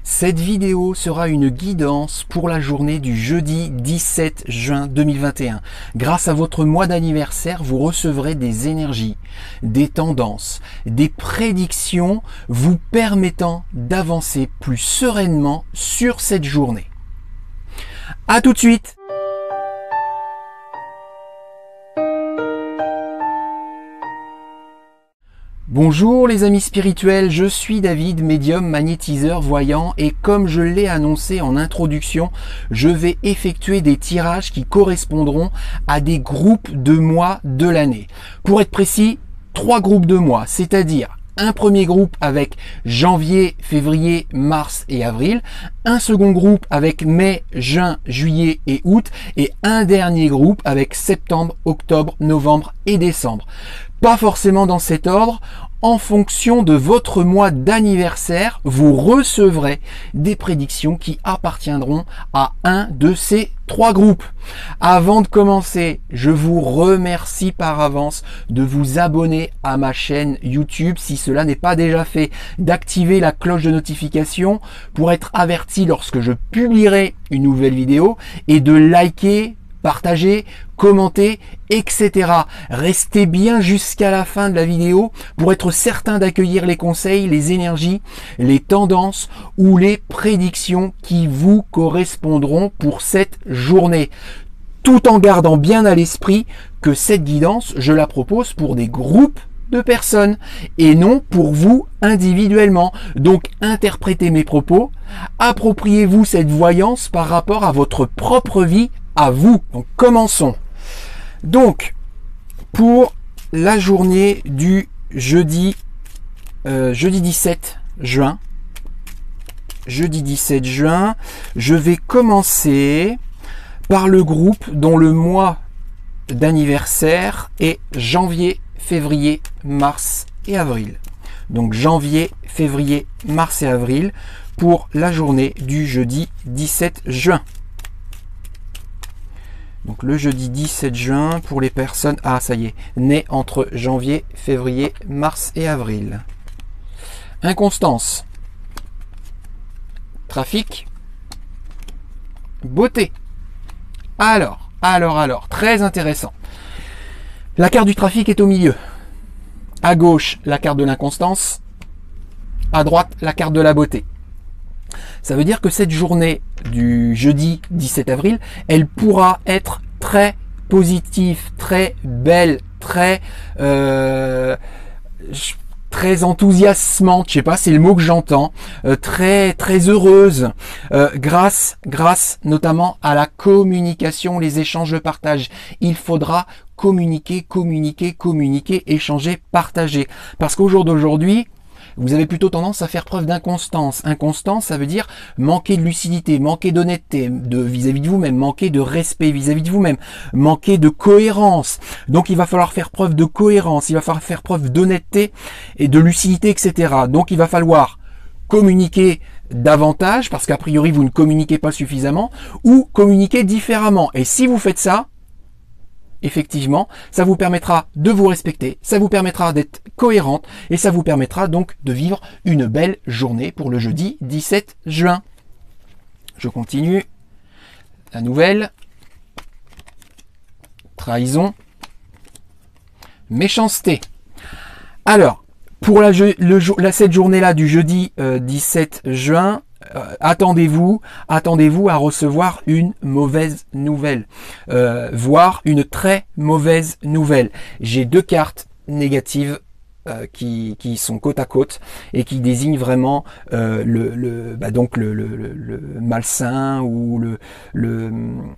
Cette vidéo sera une guidance pour la journée du jeudi 17 juin 2021. Grâce à votre mois d'anniversaire, vous recevrez des énergies, des tendances, des prédictions vous permettant d'avancer plus sereinement sur cette journée. À tout de suite! Bonjour les amis spirituels, je suis David, médium, magnétiseur, voyant, et comme je l'ai annoncé en introduction, je vais effectuer des tirages qui correspondront à des groupes de mois de l'année. Pour être précis, 3 groupes de mois, c'est-à-dire un premier groupe avec janvier, février, mars et avril, un second groupe avec mai, juin, juillet et août, et un dernier groupe avec septembre, octobre, novembre et décembre. Pas forcément dans cet ordre, en fonction de votre mois d'anniversaire, vous recevrez des prédictions qui appartiendront à un de ces 3 groupes. Avant de commencer, je vous remercie par avance de vous abonner à ma chaîne YouTube si cela n'est pas déjà fait, d'activer la cloche de notification pour être averti lorsque je publierai une nouvelle vidéo et de liker, partager, commenter, etc. Restez bien jusqu'à la fin de la vidéo pour être certain d'accueillir les conseils, les énergies, les tendances ou les prédictions qui vous correspondront pour cette journée. Tout en gardant bien à l'esprit que cette guidance, je la propose pour des groupes de personnes et non pour vous individuellement. Donc interprétez mes propos, appropriez-vous cette voyance par rapport à votre propre vie à vous. Donc commençons. Donc pour la journée du jeudi 17 juin, je vais commencer par le groupe dont le mois d'anniversaire est janvier, février, mars et avril. Donc janvier, février, mars et avril pour la journée du jeudi 17 juin. Donc le jeudi 17 juin pour les personnes, ça y est, nées entre janvier, février, mars et avril. Inconstance, trafic, beauté. Alors, très intéressant. La carte du trafic est au milieu. À gauche, la carte de l'inconstance. À droite, la carte de la beauté. Ça veut dire que cette journée du jeudi 17 avril, elle pourra être très positive, très belle, très enthousiasmante, je sais pas, c'est le mot que j'entends, très heureuse, grâce notamment à la communication, les échanges, le partage. Il faudra communiquer, échanger, partager. Parce qu'au jour d'aujourd'hui, vous avez plutôt tendance à faire preuve d'inconstance. Inconstance, ça veut dire manquer de lucidité, manquer d'honnêteté vis-à-vis de vous-même, manquer de respect vis-à-vis de vous-même, manquer de cohérence. Donc il va falloir faire preuve de cohérence, il va falloir faire preuve d'honnêteté et de lucidité, etc. Donc il va falloir communiquer davantage, parce qu'a priori vous ne communiquez pas suffisamment, ou communiquer différemment. Et si vous faites ça, effectivement, ça vous permettra de vous respecter, ça vous permettra d'être cohérente et ça vous permettra donc de vivre une belle journée pour le jeudi 17 juin. Je continue. La nouvelle. Trahison. Méchanceté. Alors, pour cette journée-là du jeudi 17 juin, attendez-vous à recevoir une mauvaise nouvelle, voire une très mauvaise nouvelle. J'ai 2 cartes négatives qui sont côte à côte et qui désignent vraiment le malsain ou le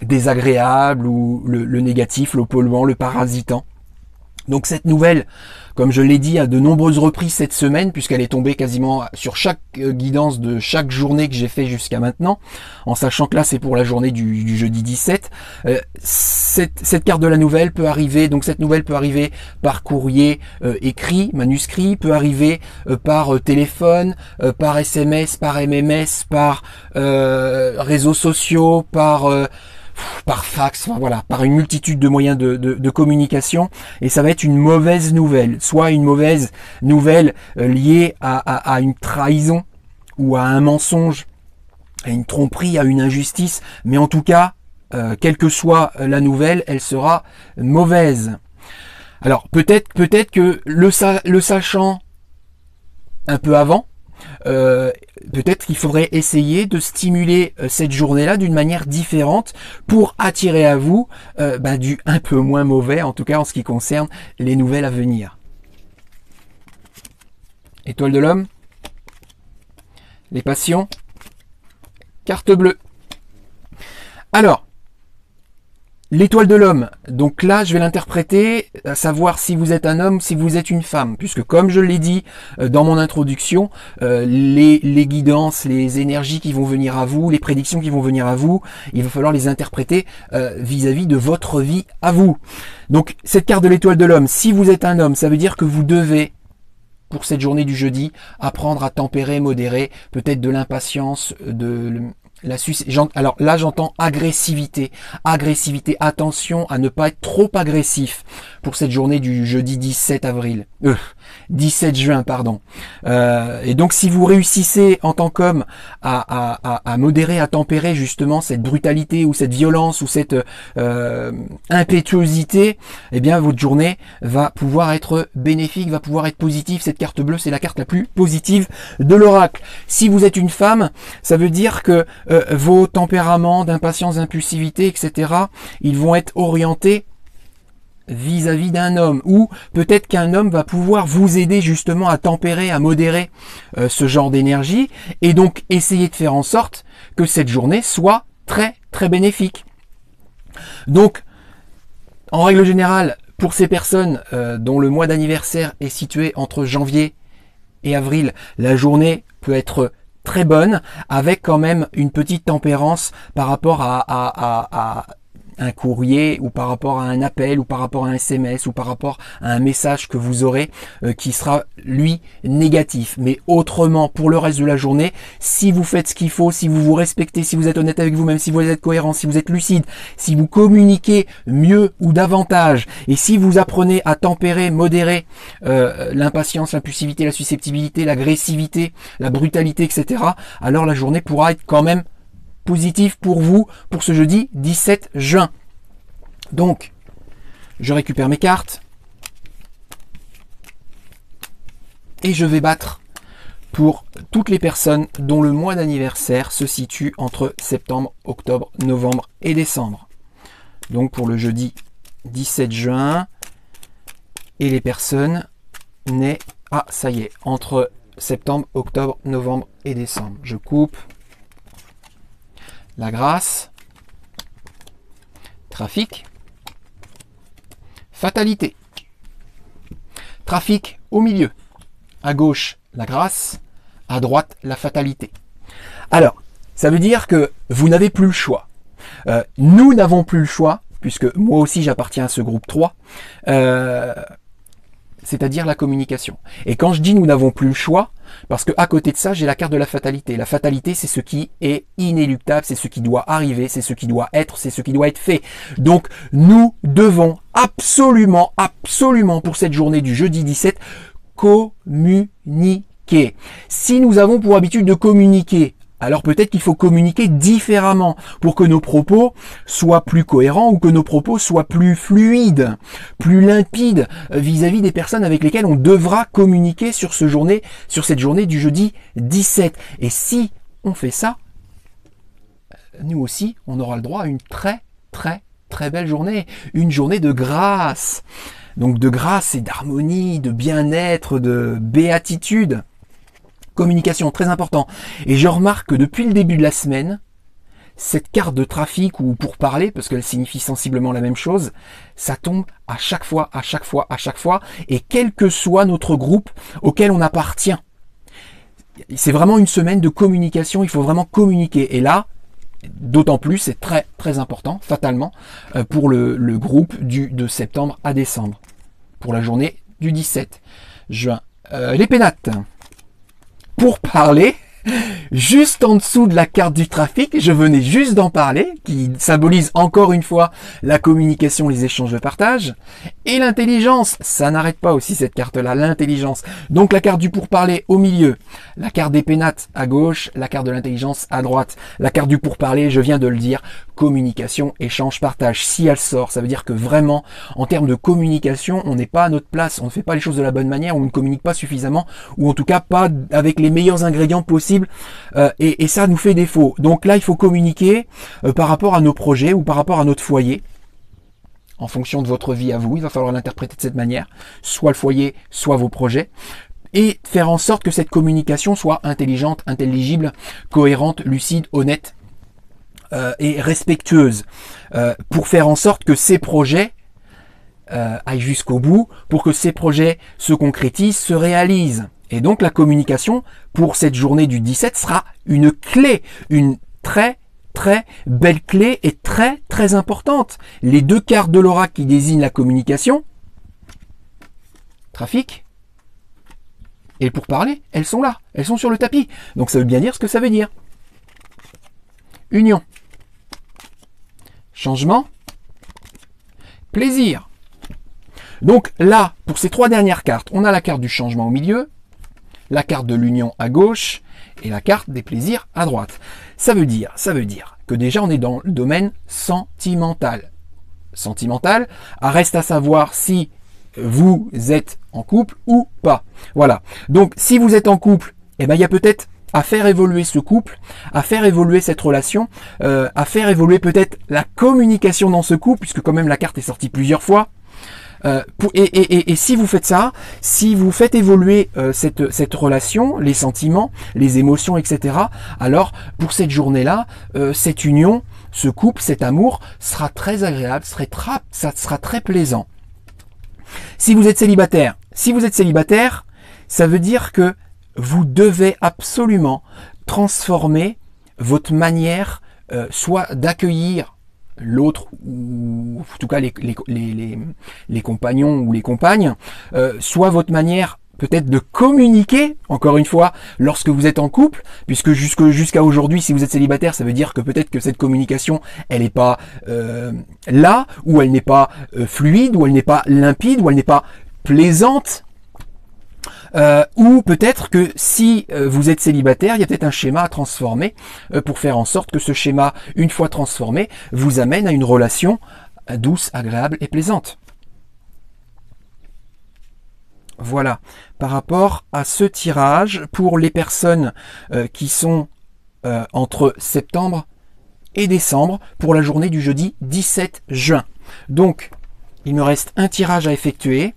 désagréable ou le négatif, le polluant, le parasitant. Donc cette nouvelle, comme je l'ai dit à de nombreuses reprises cette semaine, puisqu'elle est tombée quasiment sur chaque guidance de chaque journée que j'ai fait jusqu'à maintenant, en sachant que là c'est pour la journée du jeudi 17, cette carte de la nouvelle peut arriver, donc cette nouvelle peut arriver par courrier écrit, manuscrit, peut arriver par téléphone, par SMS, par MMS, par réseaux sociaux, par fax, enfin, voilà, par une multitude de moyens de communication, et ça va être une mauvaise nouvelle, soit une mauvaise nouvelle liée à une trahison ou à un mensonge à une tromperie, à une injustice, mais en tout cas, quelle que soit la nouvelle, elle sera mauvaise. Alors peut-être que le sachant un peu avant, peut-être qu'il faudrait essayer de stimuler cette journée-là d'une manière différente pour attirer à vous du un peu moins mauvais, en tout cas en ce qui concerne les nouvelles à venir. Étoile de l'homme, les passions, carte bleue. Alors, l'étoile de l'homme, donc là je vais l'interpréter, à savoir si vous êtes un homme, si vous êtes une femme, puisque comme je l'ai dit dans mon introduction, les guidances, les énergies qui vont venir à vous, les prédictions qui vont venir à vous, il va falloir les interpréter vis-à-vis de votre vie à vous. Donc cette carte de l'étoile de l'homme, si vous êtes un homme, ça veut dire que vous devez, pour cette journée du jeudi, apprendre à tempérer, modérer, peut-être de l'impatience, alors là j'entends agressivité, attention à ne pas être trop agressif pour cette journée du jeudi 17 juin, pardon. Et donc si vous réussissez en tant qu'homme à modérer, à tempérer justement cette brutalité ou cette violence ou cette impétuosité, eh bien votre journée va pouvoir être bénéfique, va pouvoir être positive. Cette carte bleue, c'est la carte la plus positive de l'oracle. Si vous êtes une femme, ça veut dire que vos tempéraments d'impatience, d'impulsivité, etc., ils vont être orientés vis-à-vis d'un homme, ou peut-être qu'un homme va pouvoir vous aider justement à tempérer, à modérer ce genre d'énergie, et donc essayer de faire en sorte que cette journée soit très très bénéfique. Donc, en règle générale, pour ces personnes dont le mois d'anniversaire est situé entre janvier et avril, la journée peut être très bonne, avec quand même une petite tempérance par rapport à un courrier, ou par rapport à un appel, ou par rapport à un SMS, ou par rapport à un message que vous aurez qui sera, lui, négatif. Mais autrement, pour le reste de la journée, si vous faites ce qu'il faut, si vous vous respectez, si vous êtes honnête avec vous-même, si vous êtes cohérent, si vous êtes lucide, si vous communiquez mieux ou davantage, et si vous apprenez à tempérer, modérer l'impatience, l'impulsivité, la susceptibilité, l'agressivité, la brutalité, etc., alors la journée pourra être quand même positif pour vous pour ce jeudi 17 juin. Donc, je récupère mes cartes et je vais battre pour toutes les personnes dont le mois d'anniversaire se situe entre septembre, octobre, novembre et décembre. Donc pour le jeudi 17 juin et les personnes nées, ça y est, entre septembre, octobre, novembre et décembre. Je coupe. La grâce, trafic, fatalité. Trafic au milieu, à gauche la grâce, à droite la fatalité. Alors, ça veut dire que vous n'avez plus le choix. Nous n'avons plus le choix, puisque moi aussi j'appartiens à ce groupe 3, c'est-à-dire la communication. Et quand je dis nous n'avons plus le choix, parce que à côté de ça, j'ai la carte de la fatalité. La fatalité, c'est ce qui est inéluctable, c'est ce qui doit arriver, c'est ce qui doit être, c'est ce qui doit être fait. Donc, nous devons absolument, pour cette journée du jeudi 17, communiquer. Si nous avons pour habitude de communiquer, alors peut-être qu'il faut communiquer différemment pour que nos propos soient plus cohérents ou que nos propos soient plus fluides, plus limpides vis-à-vis des personnes avec lesquelles on devra communiquer sur cette journée du jeudi 17. Et si on fait ça, nous aussi, on aura le droit à une très très très belle journée, une journée de grâce. Donc de grâce et d'harmonie, de bien-être, de béatitude. Communication, très important. Et je remarque que depuis le début de la semaine, cette carte de trafic ou pour parler, parce qu'elle signifie sensiblement la même chose, ça tombe à chaque fois, et quel que soit notre groupe auquel on appartient. C'est vraiment une semaine de communication, il faut vraiment communiquer. Et là, d'autant plus, c'est très très important, fatalement, pour le groupe de septembre à décembre, pour la journée du 17 juin. Les pénates. Pour parler, juste en dessous de la carte du trafic, je venais juste d'en parler, qui symbolise encore une fois la communication, les échanges de partage. Et l'intelligence, ça n'arrête pas aussi cette carte-là, l'intelligence. Donc la carte du pourparler au milieu, la carte des pénates à gauche, la carte de l'intelligence à droite. La carte du pourparler, je viens de le dire, communication, échange, partage. Si elle sort, ça veut dire que vraiment, en termes de communication, on n'est pas à notre place, on ne fait pas les choses de la bonne manière, on ne communique pas suffisamment, ou en tout cas pas avec les meilleurs ingrédients possibles, et ça nous fait défaut. Donc là, il faut communiquer par rapport à nos projets ou par rapport à notre foyer. En fonction de votre vie à vous, il va falloir l'interpréter de cette manière, soit le foyer, soit vos projets, et faire en sorte que cette communication soit intelligente, intelligible, cohérente, lucide, honnête et respectueuse, pour faire en sorte que ces projets aillent jusqu'au bout, pour que ces projets se concrétisent, se réalisent. Et donc la communication pour cette journée du 17 sera une clé, une très belle clé et très importante. Les deux cartes de l'oracle qui désignent la communication, trafic, et pour parler, elles sont là, elles sont sur le tapis. Donc ça veut bien dire ce que ça veut dire. Union, changement, plaisir. Donc là, pour ces trois dernières cartes, on a la carte du changement au milieu, la carte de l'union à gauche et la carte des plaisirs à droite. Ça veut dire que déjà on est dans le domaine sentimental. Sentimental, reste à savoir si vous êtes en couple ou pas. Voilà. Donc si vous êtes en couple, eh ben, il y a peut-être à faire évoluer ce couple, à faire évoluer cette relation, à faire évoluer peut-être la communication dans ce couple, puisque quand même la carte est sortie plusieurs fois. Et si vous faites ça, si vous faites évoluer cette relation, les sentiments, les émotions, etc., alors pour cette journée-là, cette union, ce couple, cet amour sera très agréable, ça sera très plaisant. Si vous êtes célibataire, ça veut dire que vous devez absolument transformer votre manière, soit d'accueillir l'autre, ou en tout cas les compagnons ou les compagnes, soit votre manière peut-être de communiquer, encore une fois, lorsque vous êtes en couple, puisque jusqu'à aujourd'hui, si vous êtes célibataire, ça veut dire que peut-être que cette communication, elle n'est pas là, ou elle n'est pas fluide, ou elle n'est pas limpide, ou elle n'est pas plaisante. Ou peut-être que si vous êtes célibataire, il y a peut-être un schéma à transformer pour faire en sorte que ce schéma, une fois transformé, vous amène à une relation douce, agréable et plaisante. Voilà, par rapport à ce tirage, pour les personnes qui sont entre septembre et décembre, pour la journée du jeudi 17 juin. Donc, il me reste un tirage à effectuer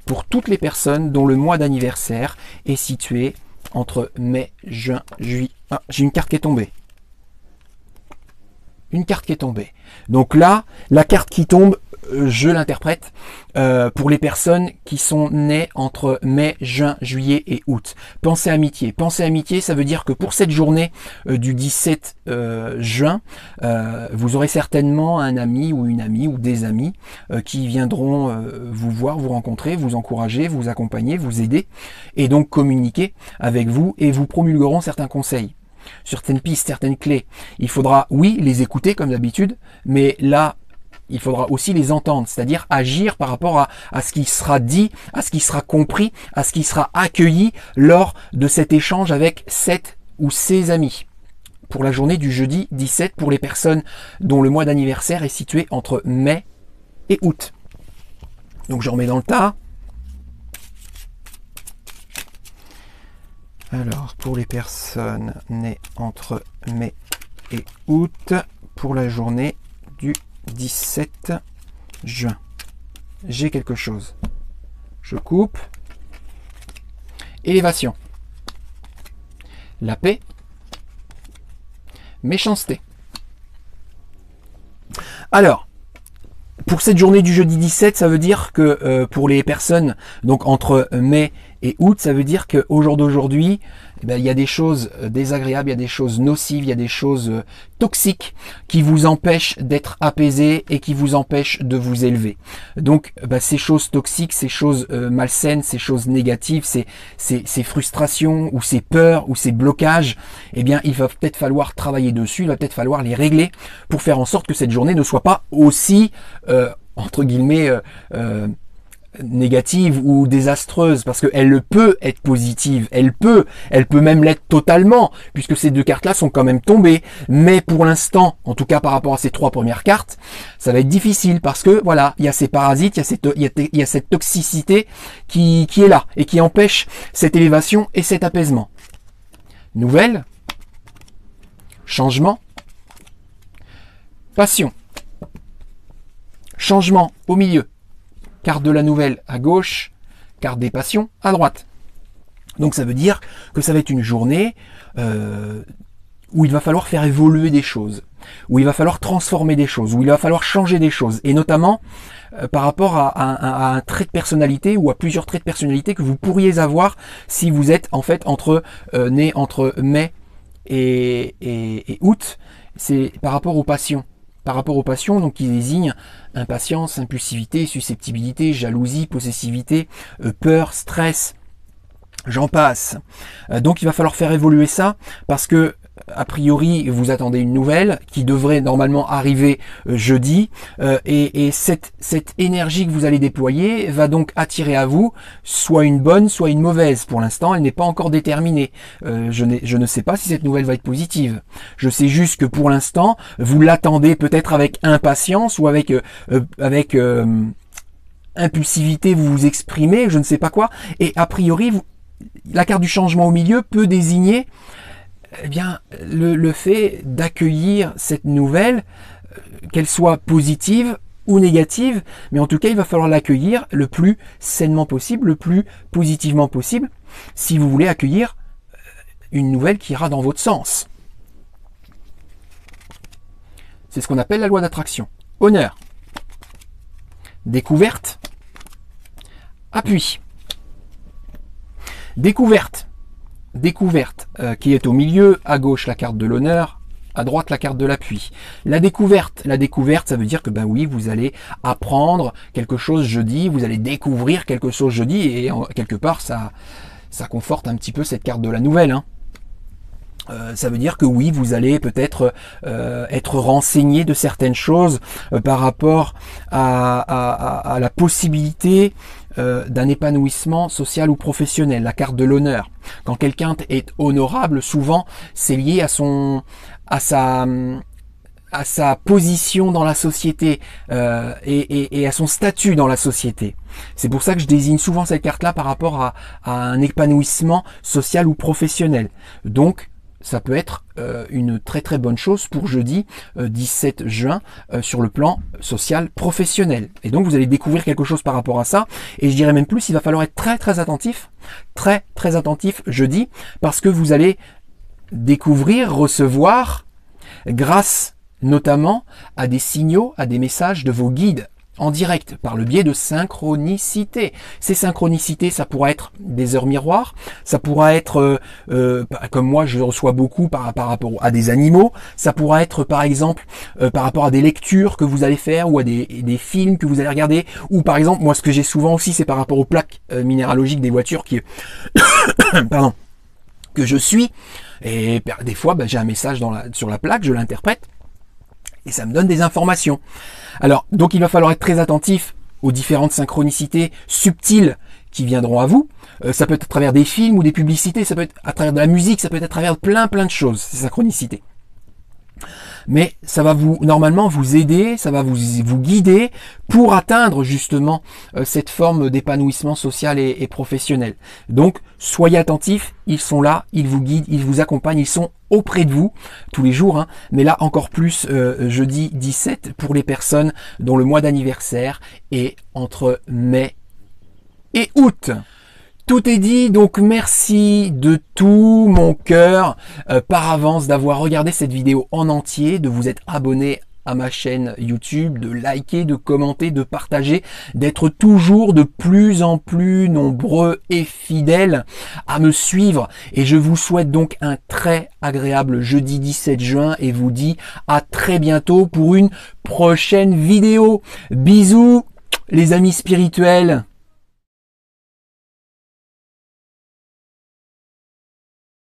pour toutes les personnes dont le mois d'anniversaire est situé entre mai, juin, juillet. Ah, j'ai une carte qui est tombée. Une carte qui est tombée. Donc là, la carte qui tombe, je l'interprète pour les personnes qui sont nées entre mai, juin, juillet et août. Pensez amitié. Pensez amitié, ça veut dire que pour cette journée du 17 juin, vous aurez certainement un ami ou une amie ou des amis qui viendront vous voir, vous rencontrer, vous encourager, vous accompagner, vous aider et donc communiquer avec vous et vous promulgueront certains conseils. Certaines pistes, certaines clés. Il faudra, oui, les écouter comme d'habitude, mais là, il faudra aussi les entendre, c'est-à-dire agir par rapport à ce qui sera dit, à ce qui sera compris, à ce qui sera accueilli lors de cet échange avec cette ou ses amis. Pour la journée du jeudi 17, pour les personnes dont le mois d'anniversaire est situé entre mai et août. Donc je remets dans le tas. Alors, pour les personnes nées entre mai et août, pour la journée du 17 juin, j'ai quelque chose. Je coupe. Élévation. La paix. Méchanceté. Alors, pour cette journée du jeudi 17, ça veut dire que pour les personnes donc entre mai et août, ça veut dire qu'au jour d'aujourd'hui, eh ben, il y a des choses désagréables, il y a des choses nocives, il y a des choses toxiques qui vous empêchent d'être apaisés et qui vous empêchent de vous élever. Donc ces choses toxiques, ces choses malsaines, ces choses négatives, ces frustrations ou ces peurs ou ces blocages, eh bien il va peut-être falloir travailler dessus, il va peut-être falloir les régler pour faire en sorte que cette journée ne soit pas aussi entre guillemets négative ou désastreuse, parce qu'elle peut être positive, elle peut même l'être totalement, puisque ces deux cartes là sont quand même tombées, mais pour l'instant, en tout cas par rapport à ces trois premières cartes, ça va être difficile, parce que voilà, il y a ces parasites, il y a cette toxicité qui est là, et qui empêche cette élévation et cet apaisement. Nouvelle, changement, passion, changement au milieu, carte de la nouvelle à gauche, carte des passions à droite. Donc ça veut dire que ça va être une journée où il va falloir faire évoluer des choses, où il va falloir transformer des choses, où il va falloir changer des choses, et notamment par rapport à un trait de personnalité ou à plusieurs traits de personnalité que vous pourriez avoir si vous êtes en fait né entre mai et août. C'est par rapport aux passions. Par rapport aux passions, donc qui désignent impatience, impulsivité, susceptibilité, jalousie, possessivité, peur, stress, j'en passe. Donc il va falloir faire évoluer ça, parce que a priori vous attendez une nouvelle qui devrait normalement arriver jeudi, et cette énergie que vous allez déployer va donc attirer à vous soit une bonne, soit une mauvaise. Pour l'instant, elle n'est pas encore déterminée. Je ne sais pas si cette nouvelle va être positive. Je sais juste que pour l'instant, vous l'attendez peut-être avec impatience ou avec impulsivité, vous vous exprimez, je ne sais pas quoi, et a priori, la carte du changement au milieu peut désigner eh bien, le fait d'accueillir cette nouvelle, qu'elle soit positive ou négative, mais en tout cas, il va falloir l'accueillir le plus sainement possible, le plus positivement possible, si vous voulez accueillir une nouvelle qui ira dans votre sens. C'est ce qu'on appelle la loi d'attraction. Honneur, découverte, appui. Découverte qui est au milieu, à gauche la carte de l'honneur, à droite la carte de l'appui. La découverte, ça veut dire que ben oui, vous allez apprendre quelque chose jeudi, vous allez découvrir quelque chose jeudi, et quelque part ça conforte un petit peu cette carte de la nouvelle, hein. Ça veut dire que oui, vous allez peut-être être renseigné de certaines choses par rapport à la possibilité d'un épanouissement social ou professionnel, la carte de l'honneur. Quand quelqu'un est honorable, souvent c'est lié à sa position dans la société et à son statut dans la société. C'est pour ça que je désigne souvent cette carte-là par rapport à un épanouissement social ou professionnel. Donc ça peut être une très très bonne chose pour jeudi 17 juin sur le plan social professionnel. Et donc vous allez découvrir quelque chose par rapport à ça. Et je dirais même plus, il va falloir être très très attentif jeudi, parce que vous allez découvrir, recevoir, grâce notamment à des signaux, à des messages de vos guides en direct, par le biais de synchronicité. Ces synchronicités, ça pourra être des heures miroirs, ça pourra être, comme moi je reçois beaucoup par rapport à des animaux, ça pourra être par exemple par rapport à des lectures que vous allez faire, ou à des films que vous allez regarder, ou par exemple, moi ce que j'ai souvent aussi, c'est par rapport aux plaques minéralogiques des voitures pardon, que je suis, et des fois j'ai un message sur la plaque, je l'interprète, et ça me donne des informations. Alors, donc il va falloir être très attentif aux différentes synchronicités subtiles qui viendront à vous. Ça peut être à travers des films ou des publicités, ça peut être à travers de la musique, ça peut être à travers plein de choses, ces synchronicités. Mais ça va normalement vous aider, ça va vous guider pour atteindre justement cette forme d'épanouissement social et professionnel. Donc soyez attentifs, ils sont là, ils vous guident, ils vous accompagnent, ils sont auprès de vous tous les jours, hein, mais là encore plus jeudi 17 pour les personnes dont le mois d'anniversaire est entre mai et août. Tout est dit, donc merci de tout mon cœur par avance d'avoir regardé cette vidéo en entier, de vous être abonné à ma chaîne YouTube, de liker, de commenter, de partager, d'être toujours de plus en plus nombreux et fidèles à me suivre. Et je vous souhaite donc un très agréable jeudi 17 juin et vous dis à très bientôt pour une prochaine vidéo. Bisous les amis spirituels.